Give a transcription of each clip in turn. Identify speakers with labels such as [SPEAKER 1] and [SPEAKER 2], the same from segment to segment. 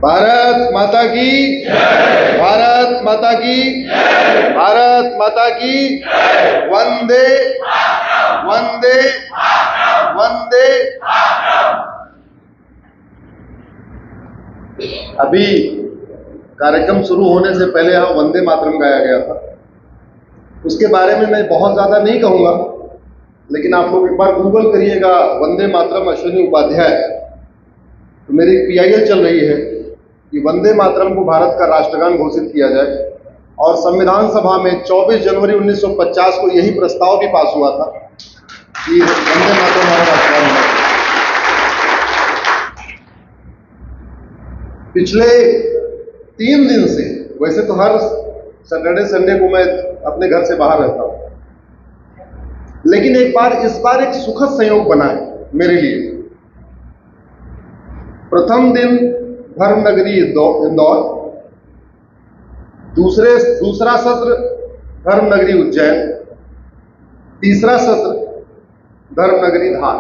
[SPEAKER 1] भारत माता की जय। भारत माता की जय। भारत माता की जय। वंदे वंदे वंदे। अभी कार्यक्रम शुरू होने से पहले यहाँ वंदे मातरम गाया गया था। उसके बारे में मैं बहुत ज्यादा नहीं कहूंगा, लेकिन आप लोग एक बार गूगल करिएगा वंदे मातरम अश्विनी उपाध्याय, तो मेरी पीआईएल चल रही है कि वंदे मातरम को भारत का राष्ट्रगान घोषित किया जाए। और संविधान सभा में 24 जनवरी 1950 को यही प्रस्ताव भी पास हुआ था कि वंदे मातरम हमारा राष्ट्रगान होना चाहिए। पिछले 3 दिन से, वैसे तो हर सैटरडे संडे को मैं अपने घर से बाहर रहता हूं, लेकिन इस बार एक सुखद संयोग बना है मेरे लिए। प्रथम दिन धर्मनगरी इंदौर, दूसरा सत्र धर्मनगरी उज्जैन, तीसरा सत्र धर्मनगरी धार।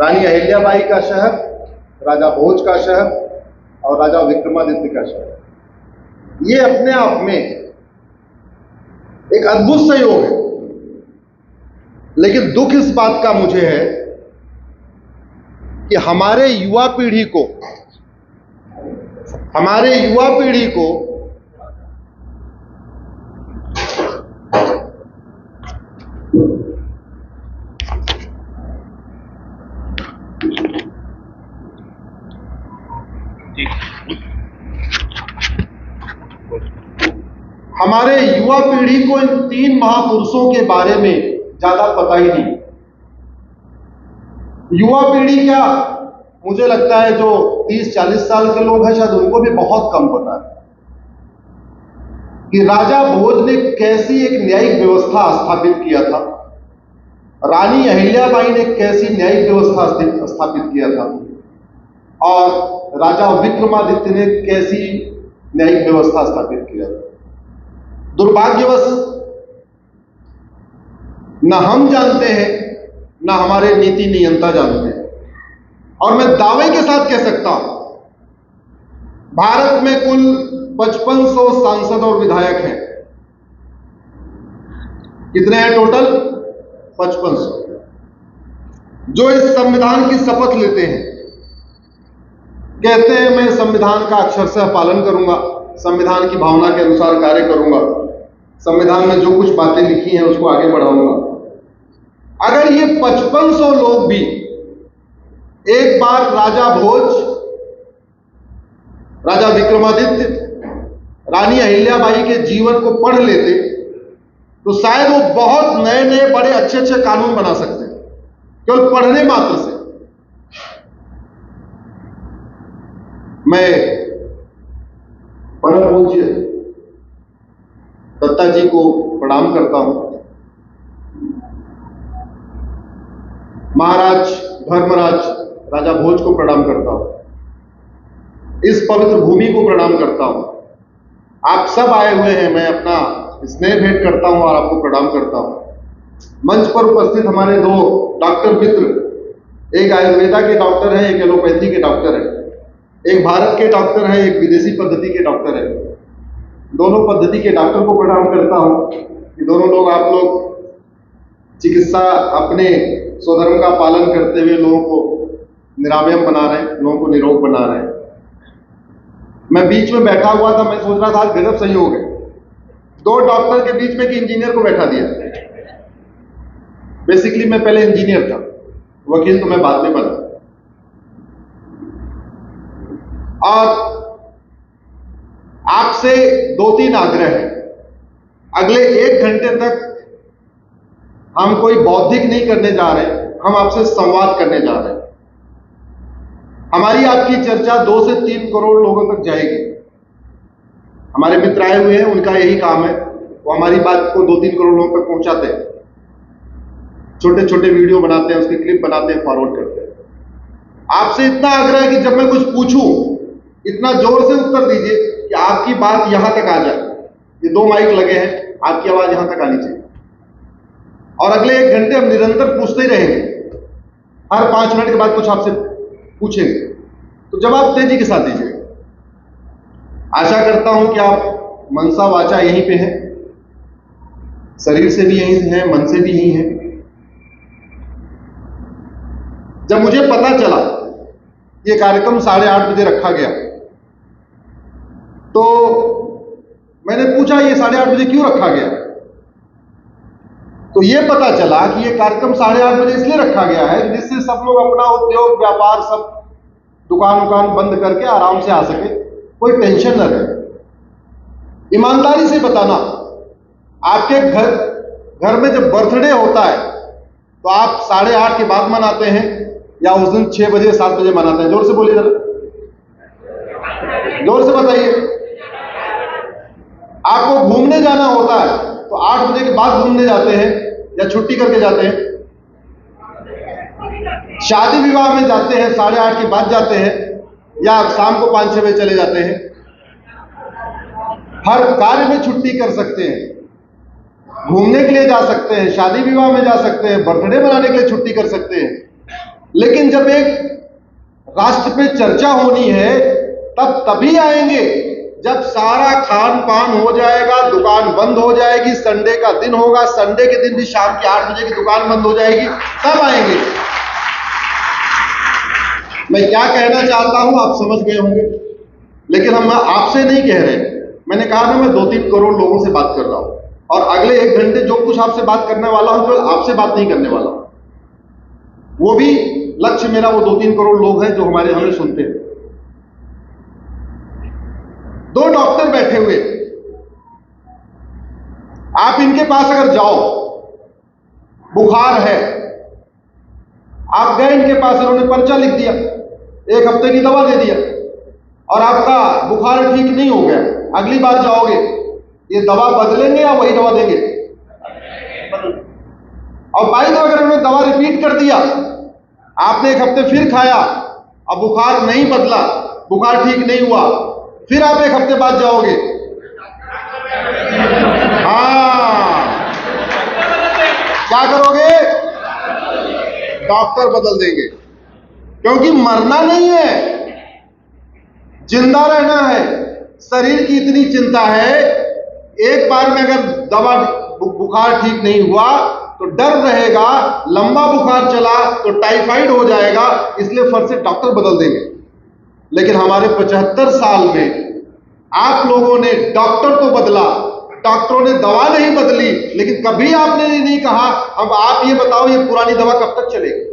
[SPEAKER 1] रानी अहिल्याबाई का शहर, राजा भोज का शहर और राजा विक्रमादित्य का शहर। ये अपने आप में एक अद्भुत संयोग है, लेकिन दुख इस बात का मुझे है कि हमारे युवा पीढ़ी को इन 3 महापुरुषों के बारे में ज्यादा पता ही नहीं। युवा पीढ़ी क्या, मुझे लगता है जो 30-40 साल के लोग हैं शायद उनको भी बहुत कम पता है कि राजा भोज ने कैसी एक न्यायिक व्यवस्था स्थापित किया था, रानी अहिल्याबाई ने कैसी न्यायिक व्यवस्था स्थापित किया था, और राजा विक्रमादित्य ने कैसी न्यायिक व्यवस्था स्थापित किया था। दुर्भाग्यवश न हम जानते हैं, न हमारे नीति नियंता जानते हैं। और मैं दावे के साथ कह सकता हूं, भारत में कुल 5500 सांसद और विधायक हैं। कितने हैं टोटल? 5500, जो इस संविधान की शपथ लेते हैं, कहते हैं मैं संविधान का अक्षरशः पालन करूंगा, संविधान की भावना के अनुसार कार्य करूंगा, संविधान में जो कुछ बातें लिखी हैं उसको आगे बढ़ाऊंगा। अगर ये 5500 लोग भी एक बार राजा भोज, राजा विक्रमादित्य, रानी अहिल्याबाई के जीवन को पढ़ लेते तो शायद वो बहुत नए नए बड़े अच्छे अच्छे कानून बना सकते हैं, केवल पढ़ने मात्र से। मैं परम पूज्य दत्ता जी को प्रणाम करता हूं, महाराज धर्मराज राजा भोज को प्रणाम करता हूं, इस पवित्र भूमि को प्रणाम करता हूं। आप सब आए हुए हैं, मैं अपना स्नेह भेंट करता हूं और आपको प्रणाम करता हूं। मंच पर उपस्थित हमारे 2 डॉक्टर मित्र, एक आयुर्वेदा के डॉक्टर हैं, एक एलोपैथी के डॉक्टर हैं, एक भारत के डॉक्टर हैं, एक विदेशी पद्धति के डॉक्टर हैं। दोनों पद्धति के डॉक्टर को प्रणाम करता हूं कि दोनों लोग, आप लोग चिकित्सा अपने स्वधर्म का पालन करते हुए लोगों को निरामयम बना रहे हैं, लोगों को निरोग बना रहे हैं। मैं बीच में बैठा हुआ था, मैं सोच रहा था आज गजब संयोग है, 2 डॉक्टर के बीच में एक इंजीनियर को बैठा दिया। बेसिकली मैं पहले इंजीनियर था, वकील तो मैं बाद में बना। और आपसे 2-3 आग्रह है। अगले 1 घंटे तक हम कोई बौद्धिक नहीं करने जा रहे, हम आपसे संवाद करने जा रहे हैं। हमारी आपकी चर्चा 2 से 3 करोड़ लोगों तक जाएगी। हमारे मित्र आए हुए हैं, उनका यही काम है, वो हमारी बात को 2-3 करोड़ लोगों तक पहुंचाते हैं। छोटे छोटे वीडियो बनाते हैं, उसके क्लिप बनाते हैं, फॉरवर्ड करते हैं। आपसे इतना आग्रह है कि जब मैं कुछ पूछूं, इतना जोर से उत्तर दीजिए कि आपकी बात यहां तक आ जाए। ये 2 माइक लगे हैं, आपकी आवाज यहां तक आनी चाहिए। और अगले 1 घंटे हम निरंतर पूछते ही रहेंगे, हर 5 मिनट के बाद कुछ आपसे पूछेंगे। तो तो जवाब तेजी के साथ दीजिएगा। आशा करता हूं कि आप मनसा वाचा यहीं पे हैं, शरीर से भी यहीं हैं, मन से भी यहीं हैं। जब मुझे पता चला ये कार्यक्रम 8:30 बजे रखा गया, तो मैंने पूछा ये 8:30 बजे क्यों रखा गया। तो ये पता चला कि ये कार्यक्रम 8:30 बजे इसलिए रखा गया है कि जिससे सब लोग अपना उद्योग व्यापार सब दुकान बंद करके आराम से आ सके, कोई टेंशन न रहे। ईमानदारी से बताना, आपके घर में जब बर्थडे होता है तो आप 8:30 के बाद मनाते हैं या उस दिन 6 बजे 7 बजे मनाते हैं? जोर से बोलिए जरा, जोर से बताइए। आपको घूमने जाना होता है तो 8 बजे के बाद घूमने जाते हैं या छुट्टी करके जाते हैं? शादी विवाह में जाते हैं 8:30 के बाद जाते हैं या शाम को 5-6 बजे चले जाते हैं? हर कार्य में छुट्टी कर सकते हैं, घूमने के लिए जा सकते हैं, शादी विवाह में जा सकते हैं, बर्थडे मनाने के लिए छुट्टी कर सकते हैं। लेकिन जब एक राष्ट्र पे चर्चा होनी है तब तभी आएंगे जब सारा खान पान हो जाएगा, दुकान बंद हो जाएगी, संडे का दिन होगा, संडे के दिन भी शाम के 8 बजे की दुकान बंद हो जाएगी, तब आएंगे। मैं क्या कहना चाहता हूं आप समझ गए होंगे, लेकिन हम आपसे नहीं कह रहे। मैंने कहा ना मैं 2-3 करोड़ लोगों से बात कर रहा हूं और अगले 1 घंटे जो कुछ आपसे बात करने वाला हूं, तो आपसे बात नहीं करने वाला हूं। वो भी लक्ष्य मेरा वो 2-3 करोड़ लोग हैं जो हमें सुनते हैं। 2 डॉक्टर बैठे हुए, आप इनके पास अगर जाओ, बुखार है, आप गए इनके पास, इन्होंने पर्चा लिख दिया, 1 हफ्ते की दवा दे दिया और आपका बुखार ठीक नहीं हो गया। अगली बार जाओगे, ये दवा बदलेंगे या वही दवा देंगे? और भाई तो अगर उन्होंने दवा रिपीट कर दिया, आपने 1 हफ्ते फिर खाया, अब बुखार नहीं बदला, बुखार ठीक नहीं हुआ, फिर आप 1 हफ्ते बाद जाओगे, हाँ क्या करोगे? डॉक्टर बदल देंगे, क्योंकि मरना नहीं है, जिंदा रहना है। शरीर की इतनी चिंता है, एक बार में अगर दवा बुखार ठीक नहीं हुआ तो डर रहेगा, लंबा बुखार चला तो टाइफाइड हो जाएगा, इसलिए फट से डॉक्टर बदल देंगे। लेकिन हमारे 75 साल में आप लोगों ने डॉक्टर तो बदला, डॉक्टरों ने दवा नहीं बदली, लेकिन कभी आपने नहीं कहा अब आप ये बताओ ये पुरानी दवा कब तक चलेगी?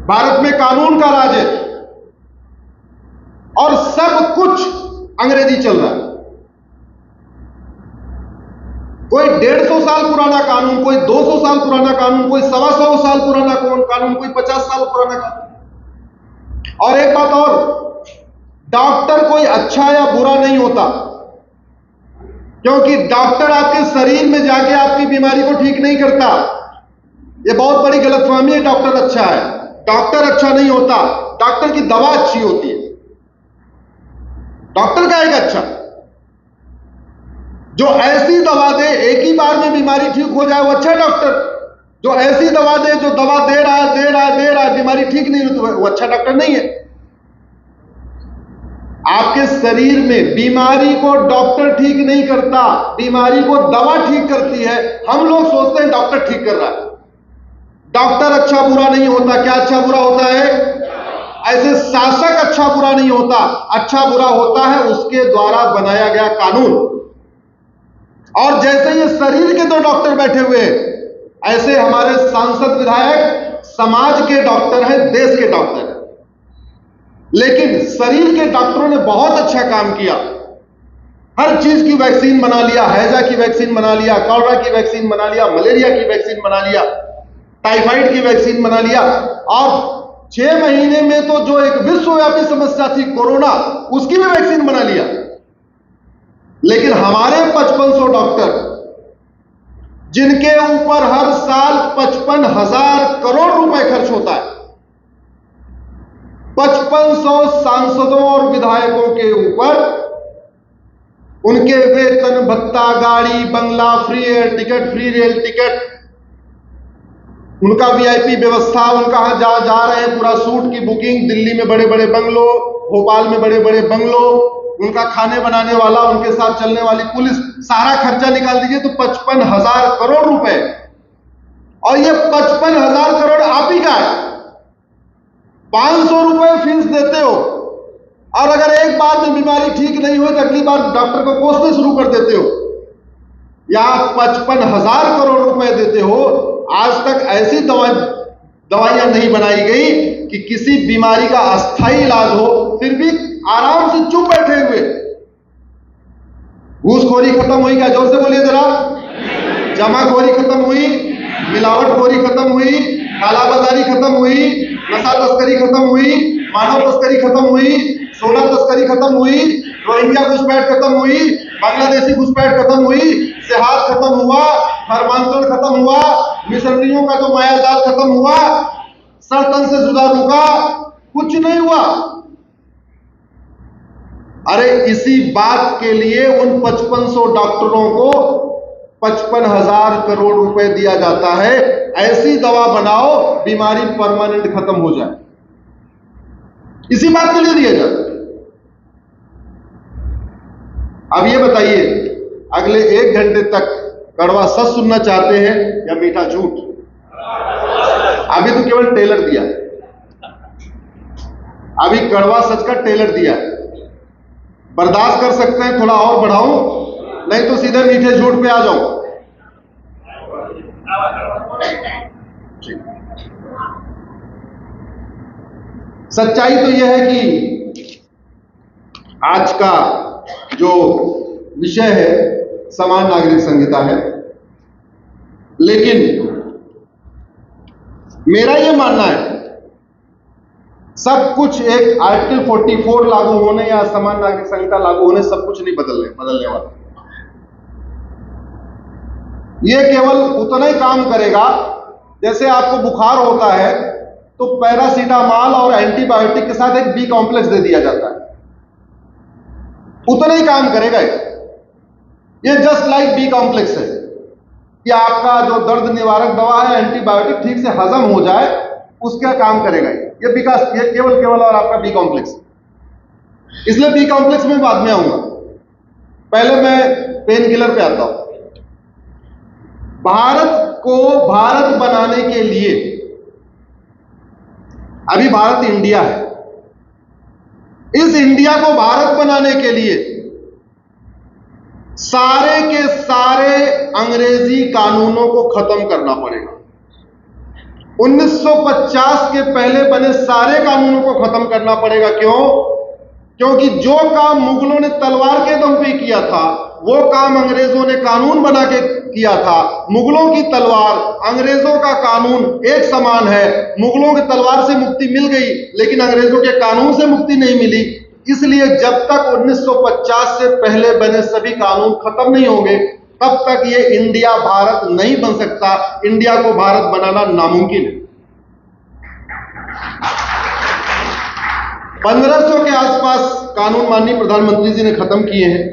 [SPEAKER 1] भारत में कानून का राज है और सब कुछ अंग्रेजी चल रहा है। कोई 150 साल पुराना कानून, कोई 200 साल पुराना कानून, कोई 125 साल पुराना कानून, कोई 50 साल पुराना कानून। और एक बात और, डॉक्टर कोई अच्छा या बुरा नहीं होता, क्योंकि डॉक्टर आपके शरीर में जाके आपकी बीमारी को ठीक नहीं करता। यह बहुत बड़ी गलतफहमी है, डॉक्टर अच्छा है। डॉक्टर अच्छा नहीं होता, डॉक्टर की दवा अच्छी होती है। डॉक्टर का एक अच्छा जो ऐसी दवा दे एक ही बार में बीमारी ठीक हो जाए, वो अच्छा डॉक्टर। जो ऐसी दवा दे, जो दवा दे रहा है बीमारी ठीक नहीं होती, वो अच्छा डॉक्टर नहीं है। आपके शरीर में बीमारी को डॉक्टर ठीक नहीं करता, बीमारी को दवा ठीक करती है। हम लोग सोचते हैं डॉक्टर ठीक कर रहा है। डॉक्टर अच्छा बुरा नहीं होता। क्या अच्छा बुरा होता है? ऐसे शासक अच्छा बुरा नहीं होता, अच्छा बुरा होता है उसके द्वारा बनाया गया कानून। और जैसे ये शरीर के 2 डॉक्टर बैठे हुए, ऐसे हमारे सांसद विधायक समाज के डॉक्टर हैं, देश के डॉक्टर हैं। लेकिन शरीर के डॉक्टरों ने बहुत अच्छा काम किया, हर चीज की वैक्सीन बना लिया, हैजा की वैक्सीन बना लिया, कॉलरा की वैक्सीन बना लिया, मलेरिया की वैक्सीन बना लिया, टाइफाइड की वैक्सीन बना लिया। और 6 महीने में तो जो एक विश्वव्यापी समस्या थी कोरोना, उसकी भी वैक्सीन बना लिया। लेकिन हमारे 5500 डॉक्टर, जिनके ऊपर हर साल 55,000 करोड़ रुपए खर्च होता है, 5500 सांसदों और विधायकों के ऊपर उनके वेतन भत्ता, गाड़ी, बंगला, free air ticket, free rail ticket, उनका वीआईपी व्यवस्था, उनका जहां जा रहे हैं पूरा सूट की बुकिंग, दिल्ली में बड़े बड़े बंगलो, भोपाल में बड़े बड़े बंगलो, उनका खाने बनाने वाला, उनके साथ चलने वाली पुलिस, सारा खर्चा निकाल दीजिए तो 55,000 करोड़ रुपए। और ये 55,000 करोड़ आप ही का है। 500 रुपए फीस देते हो और अगर एक बार में बीमारी ठीक नहीं हो तो अगली बार डॉक्टर को कोसने शुरू कर देते हो। या 55,000 करोड़ रुपए देते हो। आज तक ऐसी दवाइयां नहीं बनाई गई कि किसी बीमारी का अस्थायी इलाज हो, फिर भी आराम से चुप बैठे हुए। घूसखोरी खत्म हुई क्या? जोर से बोलिए जरा। जमाखोरी खत्म हुई, मिलावटखोरी खत्म हुई, कालाबाजारी खत्म हुई, नशा तस्करी खत्म हुई, मानव तस्करी खत्म हुई, सोना तस्करी खत्म हुई, रोहिंग्या घुसपैठ खत्म हुई, बांग्लादेशी घुसपैठ खत्म हुई, सेहात खत्म हुआ, धर्मांतरण खत्म हुआ, मिशनरियों का जो मायाजाल खत्म हुआ, सल्तनत से जुदा रुका, कुछ नहीं हुआ। अरे इसी बात के लिए उन 5500 डॉक्टरों को 55,000 करोड़ रुपए दिया जाता है। ऐसी दवा बनाओ बीमारी परमानेंट खत्म हो जाए, इसी बात के लिए दिया जाता है। अब ये बताइए, अगले 1 घंटे तक कड़वा सच सुनना चाहते हैं या मीठा झूठ? अभी तो केवल टेलर दिया, अभी कड़वा सच का टेलर दिया। बर्दाश्त कर सकते हैं, थोड़ा और बढ़ाऊं? नहीं तो सीधे मीठे झूठ पे आ जाऊं। सच्चाई तो यह है कि आज का जो विषय है समान नागरिक संहिता है, लेकिन मेरा यह मानना है सब कुछ एक आर्टिकल 44 लागू होने या समान नागरिक संहिता लागू होने सब कुछ नहीं बदलने वाला। यह केवल उतना ही काम करेगा जैसे आपको बुखार होता है तो पैरासीटामॉल और एंटीबायोटिक के साथ एक बी कॉम्प्लेक्स दे दिया जाता है, उतना ही काम करेगा। ये जस्ट लाइक बी कॉम्प्लेक्स है कि आपका जो दर्द निवारक दवा है, एंटीबायोटिक ठीक से हजम हो जाए, उसका काम करेगा ये विकास, ये केवल और आपका बी कॉम्प्लेक्स। इसलिए बी कॉम्प्लेक्स में बाद में आऊंगा, पहले मैं पेन किलर पे आता हूं। भारत को भारत बनाने के लिए, अभी भारत इंडिया है, इस इंडिया को भारत बनाने के लिए सारे के सारे अंग्रेजी कानूनों को खत्म करना पड़ेगा। 1950 के पहले बने सारे कानूनों को खत्म करना पड़ेगा। क्यों? क्योंकि जो काम मुगलों ने तलवार के दम पे किया था, वो काम अंग्रेजों ने कानून बना के किया था। मुगलों की तलवार, अंग्रेजों का कानून एक समान है। मुगलों की तलवार से मुक्ति मिल गई, लेकिन अंग्रेजों के कानून से मुक्ति नहीं मिली। इसलिए जब तक 1950 से पहले बने सभी कानून खत्म नहीं होंगे, तब तक ये इंडिया भारत नहीं बन सकता। इंडिया को भारत बनाना नामुमकिन है। 1500 के आसपास कानून माननीय प्रधानमंत्री जी ने खत्म किए हैं,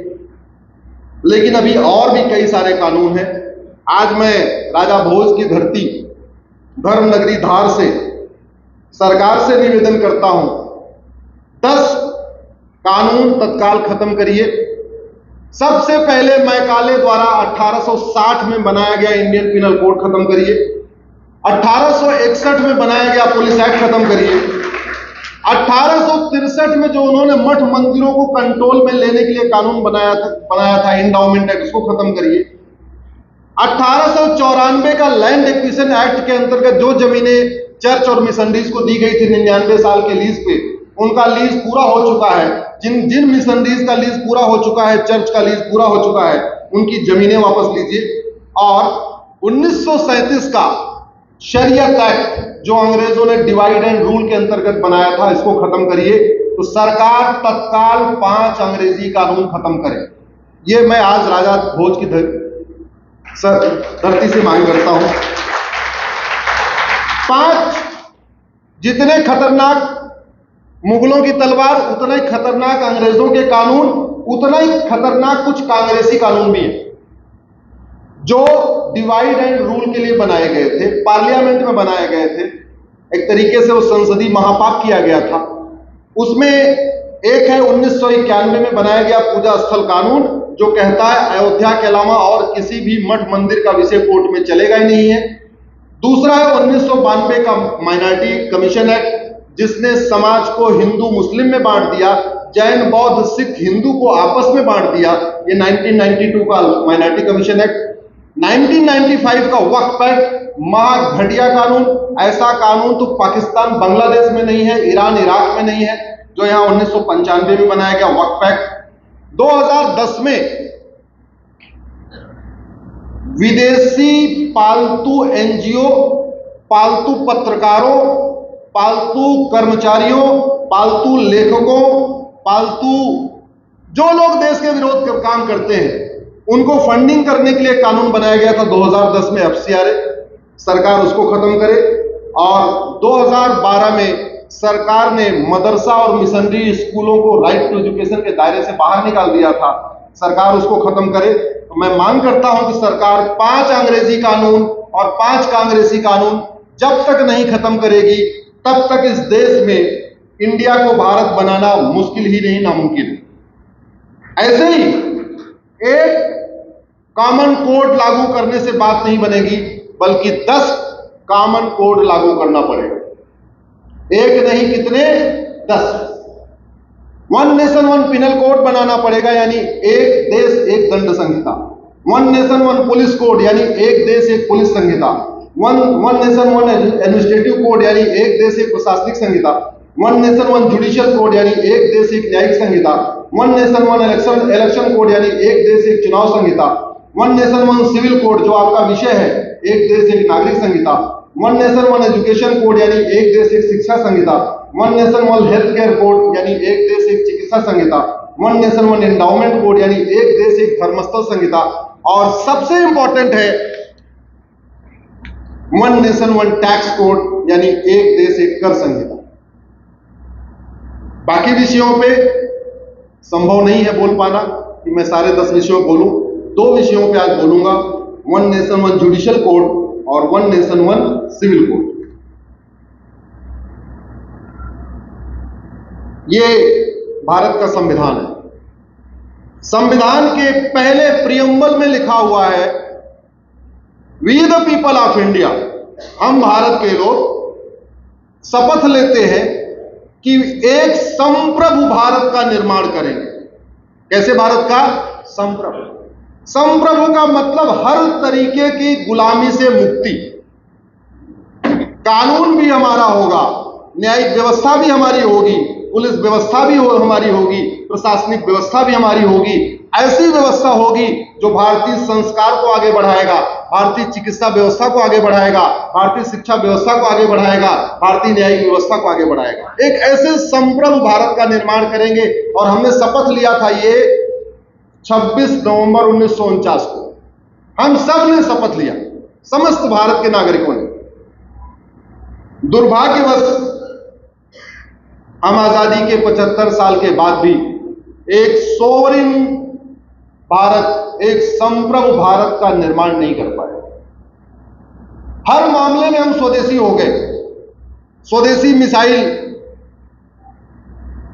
[SPEAKER 1] लेकिन अभी और भी कई सारे कानून हैं। आज मैं राजा भोज की धरती धर्मनगरी धार से सरकार से निवेदन करता हूं, 10 कानून तत्काल खत्म करिए। सबसे पहले मैकाले द्वारा 1860 में बनाया गया इंडियन पिनल कोड खत्म करिए। 1861 में बनाया गया पुलिस एक्ट खत्म करिए। 1863 में जो उन्होंने मठ मंदिरों को कंट्रोल में लेने के लिए कानून बनाया था इंडाउमेंट एक्ट, उसको खत्म करिए। 1894 का लैंड एक्विजिशन एक्ट के अंतर्गत जो जमीनें चर्च और मिशनरीज को दी गई थी 99 साल के लीज पे, उनका लीज पूरा हो चुका है। जिन मिशनरीज का लीज पूरा हो चुका है, चर्च का लीज पूरा हो चुका है, उनकी जमीनें वापस लीजिए। और 1937 का शरीयत एक्ट जो अंग्रेजों ने डिवाइड एंड रूल के अंतर्गत बनाया था, इसको खत्म करिए। तो सरकार तत्काल 5 अंग्रेजी कानून खत्म करे। ये मैं आज राजा भोज की धरती से मांग करता हूं। 5 जितने खतरनाक मुगलों की तलवार, उतना ही खतरनाक अंग्रेजों के कानून, उतना ही खतरनाक कुछ कांग्रेसी कानून भी है, जो डिवाइड एंड रूल के लिए बनाए गए थे, पार्लियामेंट में बनाए गए थे, एक तरीके से वो संसदीय महापाप किया गया था। उसमें एक है 1991 में बनाया गया पूजा स्थल कानून, जो कहता है अयोध्या के अलावा और किसी भी मठ मंदिर का विषय कोर्ट में चलेगा ही नहीं है। दूसरा है 1992 का माइनॉरिटी कमीशन एक्ट, जिसने समाज को हिंदू मुस्लिम में बांट दिया, जैन बौद्ध सिख हिंदू को आपस में बांट दिया। ये 1992 का माइनॉरिटी कमीशन एक्ट। 1995 का वक्फ एक्ट, महा घटिया कानून। ऐसा कानून तो पाकिस्तान बांग्लादेश में नहीं है, ईरान इराक में नहीं है, जो यहां 1995 में बनाया गया वक्फ एक्ट। 2010 में विदेशी पालतू एनजीओ, पालतू पत्रकारों, पालतू कर्मचारियों, पालतू लेखकों, पालतू जो लोग देश के विरोध का काम करते हैं, उनको फंडिंग करने के लिए कानून बनाया गया था 2010 में, एफसीआरए। सरकार उसको खत्म करे। और 2012 में सरकार ने मदरसा और मिशनरी स्कूलों को राइट टू एजुकेशन के दायरे से बाहर निकाल दिया था, सरकार उसको खत्म करे। तो मैं मांग करता हूं कि सरकार 5 अंग्रेजी कानून और 5 कांग्रेसी कानून जब तक नहीं खत्म करेगी, तब तक इस देश में इंडिया को भारत बनाना मुश्किल ही नहीं, नामुमकिन। ऐसे ही एक कॉमन कोड लागू करने से बात नहीं बनेगी, बल्कि 10 कॉमन कोड लागू करना पड़ेगा। एक नहीं, कितने? 10। 1 नेशन 1 पिनल कोड बनाना पड़ेगा, यानी एक देश एक दंड संहिता। 1 नेशन 1 पुलिस कोड, यानी एक देश एक पुलिस संहिता। 1 नेशन 1 एडमिनिस्ट्रेटिव कोड, यानी एक देश एक प्रशासनिक संहिता। 1 नेशन 1 जुडिशियल कोड, यानी एक देश एक न्यायिक संहिता। 1 नेशन 1 इलेक्शन कोड, यानी एक देश एक चुनाव संहिता। 1 नेशन 1 सिविल कोड, जो आपका विषय है, एक देश एक नागरिक संहिता। 1 नेशन 1 एजुकेशन कोड, यानी एक देश एक शिक्षा संहिता। 1 नेशन 1 हेल्थ केयर कोड, यानी एक देश एक चिकित्सा संहिता। 1 नेशन 1 एंडाउमेंट कोड, यानी एक देश एक धर्मस्थल संहिता। और सबसे इंपॉर्टेंट है 1 नेशन 1 टैक्स कोड, यानी एक देश एक कर संहिता। बाकी विषयों पे संभव नहीं है बोल पाना कि मैं सारे 10 विषयों बोलूं। 2 विषयों पे आज बोलूंगा, 1 नेशन 1 जुडिशियल कोड और 1 नेशन 1 सिविल कोड। ये भारत का संविधान है। संविधान के पहले प्रियम्बल में लिखा हुआ है, we the people of India, हम भारत के लोग शपथ लेते हैं कि एक संप्रभु भारत का निर्माण करेंगे। कैसे भारत का? संप्रभु। संप्रभु का मतलब हर तरीके की गुलामी से मुक्ति। कानून भी हमारा होगा, न्यायिक व्यवस्था भी हमारी होगी, पुलिस व्यवस्था भी हमारी होगी, प्रशासनिक व्यवस्था भी हमारी होगी। ऐसी व्यवस्था होगी जो भारतीय संस्कार को आगे बढ़ाएगा, भारतीय चिकित्सा व्यवस्था को आगे बढ़ाएगा, भारतीय शिक्षा व्यवस्था को आगे बढ़ाएगा, भारतीय न्यायिक व्यवस्था को आगे बढ़ाएगा। एक ऐसे संप्रभु भारत का निर्माण करेंगे। और हमने शपथ लिया था ये 26 नवंबर 1949 को, हम सब ने शपथ लिया, समस्त भारत के नागरिकों ने। दुर्भाग्यवश हम आजादी के 75 साल के बाद भी एक सोवरिन भारत, एक संप्रभु भारत का निर्माण नहीं कर पाए। हर मामले में हम स्वदेशी हो गए। स्वदेशी मिसाइल,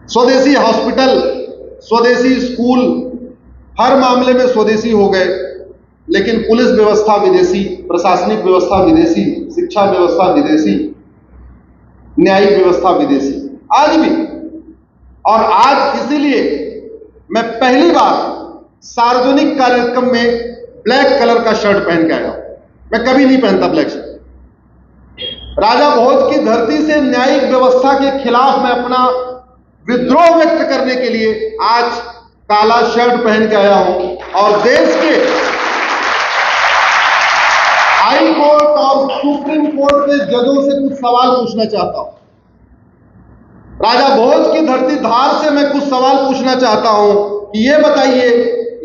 [SPEAKER 1] स्वदेशी हॉस्पिटल, स्वदेशी स्कूल, हर मामले में स्वदेशी हो गए। लेकिन पुलिस व्यवस्था विदेशी, प्रशासनिक व्यवस्था विदेशी, शिक्षा व्यवस्था विदेशी, न्यायिक व्यवस्था विदेशी, आज भी। और आज इसीलिए मैं पहली बार सार्वजनिक कार्यक्रम में ब्लैक कलर का शर्ट पहन के आया हूं। मैं कभी नहीं पहनता ब्लैक शर्ट। राजा भोज की धरती से न्यायिक व्यवस्था के खिलाफ मैं अपना विद्रोह व्यक्त करने के लिए आज काला शर्ट पहन के आया हूं। और देश के हाई कोर्ट और सुप्रीम कोर्ट के जजों से कुछ सवाल पूछना चाहता हूं। राजा भोज की धरती धार से मैं कुछ सवाल पूछना चाहता हूं कि ये बताइए,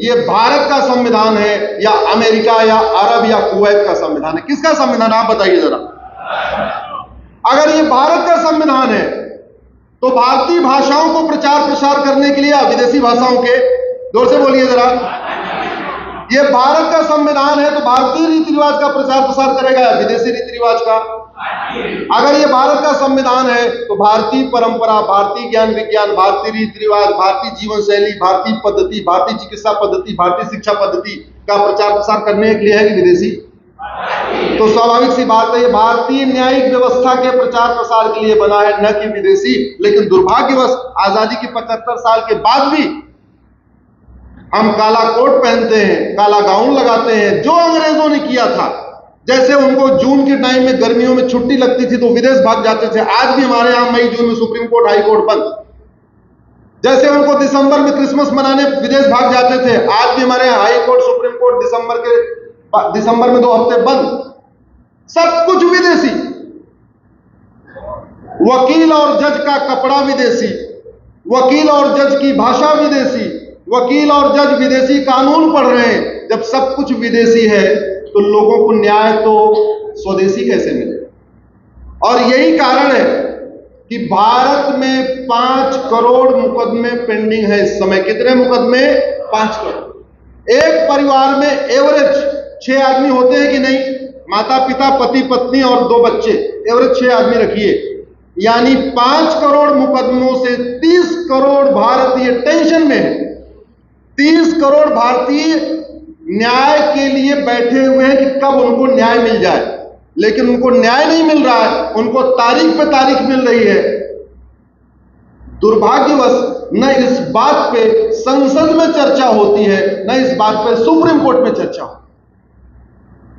[SPEAKER 1] ये भारत का संविधान है या अमेरिका या अरब या कुवैत का संविधान है? किसका संविधान, आप बताइए जरा। अगर ये भारत का संविधान है तो भारतीय भाषाओं को प्रचार प्रसार करने के लिए, विदेशी भाषाओं के, जोर से बोलिए जरा, ये भारत का संविधान है तो भारतीय रीति रिवाज का प्रचार प्रसार करेगा या विदेशी रीति रिवाज का? अगर ये भारत का संविधान है तो भारतीय परंपरा, भारतीय ज्ञान विज्ञान, भारतीय रीति रिवाज, भारतीय जीवन शैली, भारतीय पद्धति, भारतीय चिकित्सा पद्धति, भारतीय शिक्षा पद्धति का प्रचार प्रसार करने के लिए है कि विदेशी? तो स्वाभाविक सी बात है, ये भारतीय न्यायिक व्यवस्था के प्रचार प्रसार के लिए बना है, न कि विदेशी। लेकिन दुर्भाग्यवश आजादी के 75 साल के बाद भी हम काला कोट पहनते हैं, काला गाउन लगाते हैं। जो अंग्रेजों ने किया था, जैसे उनको जून के टाइम में गर्मियों में छुट्टी लगती थी तो विदेश भाग जाते थे, आज भी हमारे यहां मई जून में सुप्रीम कोर्ट हाई कोर्ट बंद। जैसे उनको दिसंबर में क्रिसमस मनाने विदेश भाग जाते थे, आज भी हमारे यहां हाई कोर्ट सुप्रीम कोर्ट दिसंबर में 2 हफ्ते बंद। सब कुछ विदेशी। वकील और जज का कपड़ा विदेशी, वकील और जज की भाषा विदेशी, वकील और जज विदेशी कानून पढ़ रहे हैं। जब सब कुछ विदेशी है तो लोगों को न्याय तो स्वदेशी कैसे मिले? और यही कारण है कि भारत में 5 करोड़ मुकदमे पेंडिंग है इस समय। कितने मुकदमे? 5 करोड़। एक परिवार में एवरेज 6 आदमी होते हैं कि नहीं? माता पिता, पति पत्नी और 2 बच्चे, एवरेज 6 आदमी रखिए। यानी 5 करोड़ मुकदमों से 30 करोड़ भारतीय टेंशन में है। 30 करोड़ भारतीय न्याय के लिए बैठे हुए हैं कि कब उनको न्याय मिल जाए, लेकिन उनको न्याय नहीं मिल रहा है, उनको तारीख पे तारीख मिल रही है। दुर्भाग्यवश न इस बात पे संसद में चर्चा होती है, न इस बात पे सुप्रीम कोर्ट में चर्चा हो।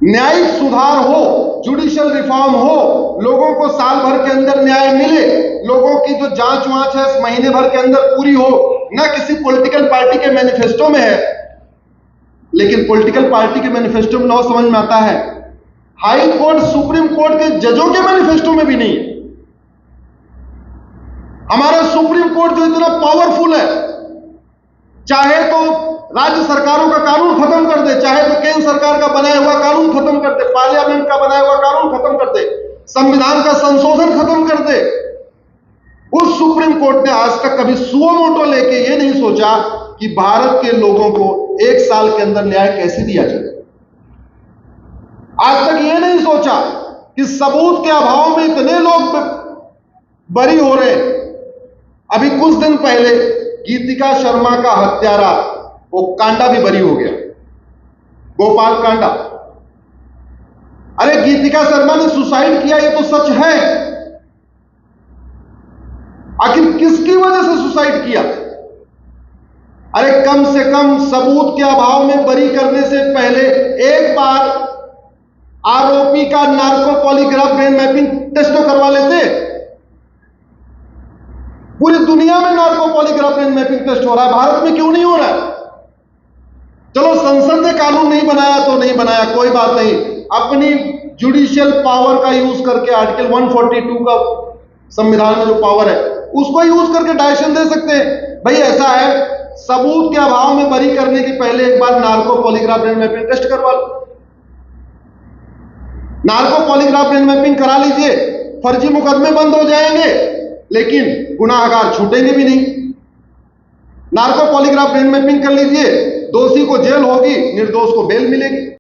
[SPEAKER 1] न्यायिक सुधार हो, जुडिशियल रिफॉर्म हो, लोगों को साल भर के अंदर न्याय मिले, लोगों की जो जांच वांच है इस महीने भर के अंदर पूरी हो, न किसी पॉलिटिकल पार्टी के मैनिफेस्टो में है। लेकिन पॉलिटिकल पार्टी के मैनिफेस्टो में लॉ समझ में आता है, हाई कोर्ट सुप्रीम कोर्ट के जजों के मैनिफेस्टो में भी नहीं है। हमारा सुप्रीम कोर्ट जो इतना पावरफुल है, चाहे तो राज्य सरकारों का कानून खत्म कर दे, चाहे तो केंद्र सरकार का बनाया हुआ कानून खत्म कर दे, पार्लियामेंट का बनाया हुआ कानून खत्म कर दे, संविधान का संशोधन खत्म कर दे। उस सुप्रीम कोर्ट ने आज तक कभी सुओ मोटो लेके ये नहीं सोचा कि भारत के लोगों को 1 साल के अंदर न्याय कैसे दिया जाए। आज तक ये नहीं सोचा कि सबूत के अभाव में इतने लोग बरी हो रहे। अभी कुछ दिन पहले गीतिका शर्मा का हत्यारा वो कांडा भी बरी हो गया, गोपाल कांडा। अरे गीतिका शर्मा ने सुसाइड किया, ये तो सच है। आखिर किसकी वजह से सुसाइड किया? अरे कम से कम सबूत के अभाव में बरी करने से पहले एक बार आरोपी का narco polygraph brain mapping test तो करवा लेते। पूरी दुनिया में narco polygraph brain mapping test हो रहा है, भारत में क्यों नहीं हो रहा है? चलो संसद ने कानून नहीं बनाया तो नहीं बनाया, कोई बात नहीं। अपनी जुडिशियल पावर का यूज करके आर्टिकल 142 का संविधान में जो पावर है उसको यूज करके डायरेक्शन दे सकते हैं। भाई ऐसा है, सबूत के अभाव में बरी करने के पहले एक बार narco polygraph brain mapping test करवा लो। नार्को पॉलीग्राफ ब्रेन मैपिंग करा लीजिए, फर्जी मुकदमे बंद हो जाएंगे, लेकिन गुनाहगार छूटेंगे भी नहीं। नार्को पॉलीग्राफ ब्रेन मैपिंग कर लीजिए, दोषी को जेल होगी, निर्दोष को बेल मिलेगी।